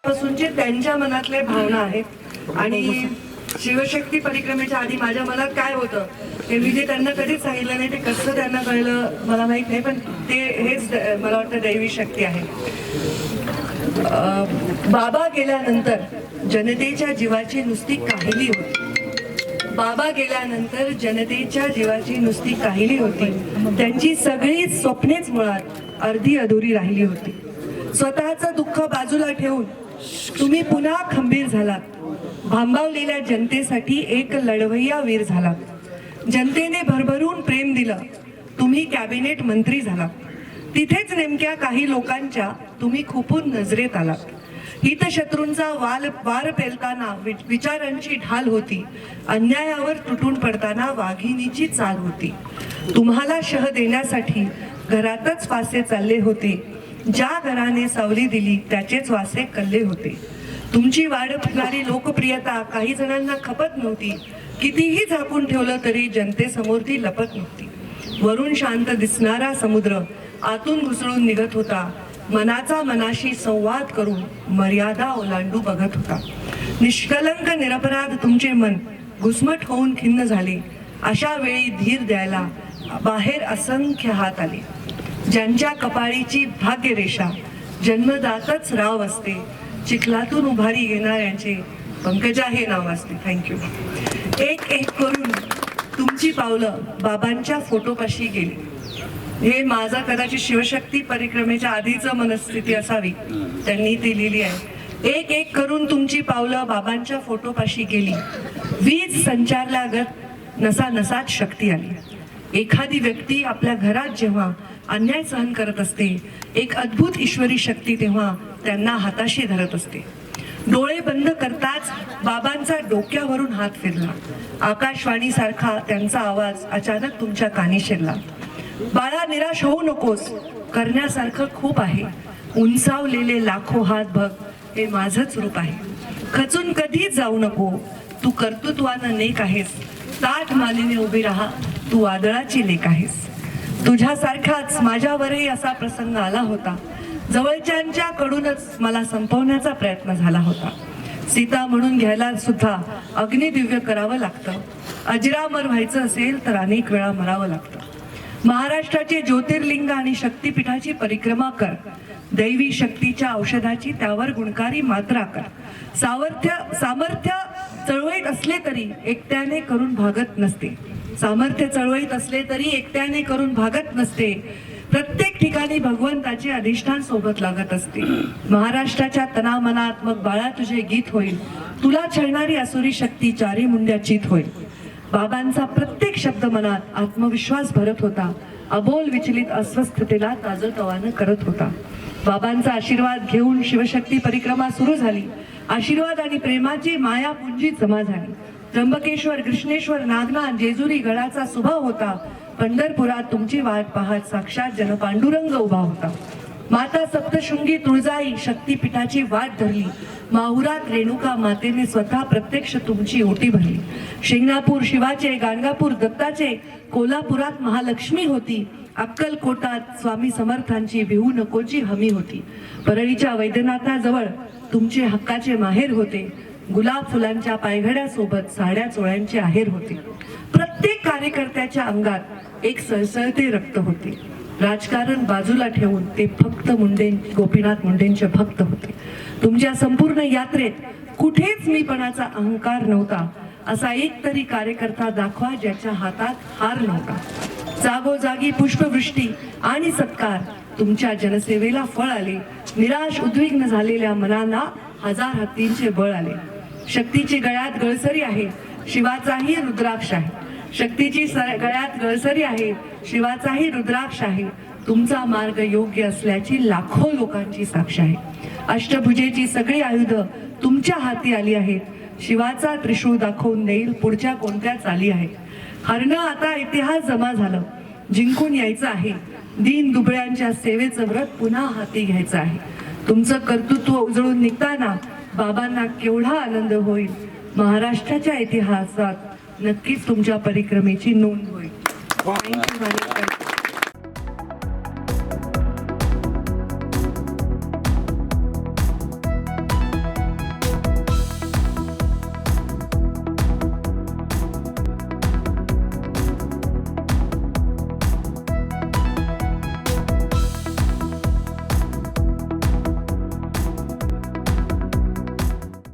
पासूनचे त्यांच्या मनातले भावना आहेत. आणि शिवशक्ती परिक्रमेच्या आधी माझ्या मनात काय होतं हे मी जे त्यांना कधीच सांगितलं नाही, ते कसं त्यांना कळलं मला माहित नाही, पण ते हेच मला वाटतं दैवी शक्ती आहे. बाबा गेल्यानंतर जनतेच्या जीवाची नुसती काहिली होती. बाबा गेल्यानंतर जनतेच्या जीवाची नुसती काहिली होती. त्यांची सगळी स्वप्नेच मुळात अर्धी अधुरी राहिली होती. स्वतःचं दुःख बाजूला ठेवून तुम्ही पुन्हा खंबीर झालात. भांबावलेल्या जनतेसाठी एक लढवय्या वीर झालात. जनतेने भरभरून प्रेम दिलं. तुम्ही कॅबिनेट मंत्री झालात. तिथेच नेमक्या काही लोकांच्या तुम्ही खुपून नजरेत आलात. हितशत्रूंचा वार पेलताना विचारांची ढाल होती. अन्यायावर तुटून पडताना वाघिणीची चाल होती. तुम्हाला शह देण्यासाठी घरातच फासे चालले होते. ज्या घराने सावली दिली त्याचेच वासे कल्ले होते. तुमची वाढणारी लोकप्रियता काही जणांना खपत नव्हती. कितीही झाकून ठेवलं तरी जनतेसमोर ती लपत नव्हती. वरून शांत दिसणारा समुद्र आतून घुसळून निघत होता. मनाचा मनाशी संवाद करून मर्यादा ओलांडू बघत होता. निष्कलंक निरपराध तुमचे मन घुसमट होऊन खिन्न झाले. अशा वेळी धीर द्यायला बाहेर असंख्य हात आले. ज्यांच्या कपाळीची भाग्यरेषा जन्मदातच राव असते, चिखलातून उभारी घेणाऱ्यांचे पंकजा हे नाव असते. थँक्यू. एक एक करून तुमची पावलं बाबांच्या फोटोपाशी गेली. हे माझा कदाचित शिवशक्ती परिक्रमेच्या आधीचं मनस्थिती असावी, त्यांनी ती लिहिली आहे. एक एक करून तुमची पावलं बाबांच्या फोटोपाशी गेली. वीज संचारल्यागत नसा नसात शक्ती आली. एखादी व्यक्ती आपल्या घरात जेव्हा अन्याय सहन करत असते, एक अद्भुत ईश्वरी शक्ती तेव्हा त्यांना हाताशी धरत असते. डोळे बंद करताच बाबांचा डोक्यावरून हात फिरला. आकाशवाणी सारखा त्यांचा आवाज अचानक तुमच्या कानी शिरला. बाळा, निराश होऊ नकोस, करण्यासारखं खूप आहे. उंचावलेले लाखो हात बघ, हे माझंच रूप आहे. खचून कधीच जाऊ नको, तू कर्तृत्वानं नेक आहेस. ताठ मानेने उभी राहा, तू वादळाची लेक आहेस. तुझ्यासारखाच माझ्यावरही असा प्रसंग आला होता. जवळच्यांच्या कडूनच मला संपवण्याचा प्रयत्न झाला होता. सीता म्हणून घ्यायला सुद्धा अग्निदिव्य करावं लागतं. अजरामर व्हायचं असेल तर अनेक वेळा मरावं लागतं. महाराष्ट्राचे ज्योतिर्लिंग आणि शक्तिपीठाची परिक्रमा कर. दैवी शक्तीच्या औषधाची त्यावर गुणकारी मात्रा कर. सामर्थ्य चळवळीत असले तरी एकट्याने करून भागत नसते. सामर्थ्य चळवळीत असले तरी एकट्याने करून भागत नसते. प्रत्येक ठिकाणी भगवंताचे अधिष्ठान सोबत लागत असते. महाराष्ट्राच्या तनामनात मग बाळा तुझे गीत होईल. तुला छळणारी असुरी शक्ती चारी मुंड्या चित होईल. बाबांचा प्रत्येक शब्द मनात आत्मविश्वास भरत होता. अबोल विचलित अस्वस्थतेला ताजतवानं करत होता. बाबांचा आशीर्वाद घेऊन शिवशक्ती परिक्रमा सुरू झाली. आशीर्वाद आणि प्रेमाची मायापुंजी जमा झाली. त्र्यंबकेश्वर, कृष्णेश्वर, नागनाथ, जेजुरी गडाचा सुभाव होता. पंढरपुरात तुमची वाट पाहत साक्षात जनपांडुरंग उभा होता. माता सप्तशृंगी तुळजाई शक्तीपीठाची वाट धरली. माहुरात रेणुका मातेने स्वतः प्रत्यक्ष तुमची ओटी भरली. शिंगणापूर शिवाचे, गाणगापूर दत्ताचे, कोल्हापुरात महालक्ष्मी होती. अक्कलकोटात स्वामी समर्थांची भिवू नकोची हमी होती. परळीच्या वैद्यनाथाजवळ तुमचे हक्काचे माहेर होते. गुलाब फुलांच्या पायघड्यासोबत साड्या चोळ्यांचे आहेर होते. प्रत्येक कार्यकर्त्याच्या अंगात एक सळसळते रक्त होते. राजकारण बाजूला ठेवून ते फक्त गोपीनाथ मुंडेंचे भक्त होते. तुमच्या संपूर्ण यात्रेत कुठेच मीपणाचा अहंकार नव्हता. असा एक तरी कार्यकर्ता दाखवा ज्याच्या हातात हार नव्हता. जागोजागी पुष्पवृष्टी आणि सत्कार. तुमच्या जनसेवेला फळ आले. निराश उद्विग्न झालेल्या मनांना हजार हत्तींचे बळ आले. शक्तीची गळ्यात गळसरी आहे, शिवाचाही रुद्राक्ष आहे. शक्तीची गळ्यात गळसरी आहे, शिवाचाही रुद्राक्ष आहे. तुमचा मार्ग योग्य असल्याची लाखो लोकांची साक्ष आहे. अष्टभुजेची सगळी आयुध तुमच्या हाती आली आहेत. शिवाचा त्रिशूळ दाखवून देईल पुढच्या कोणत्या चाली आहेत. हरणं आता इतिहास जमा झालं. जिंकून यायचं आहे. दीन दुबळ्यांच्या सेवेचं व्रत पुन्हा हाती घ्यायचं आहे. तुमचं कर्तृत्व उजळून निघताना बाबांना केवढा आनंद होईल. महाराष्ट्राच्या इतिहासात नक्कीच तुमच्या परिक्रमेची नोंद होईल.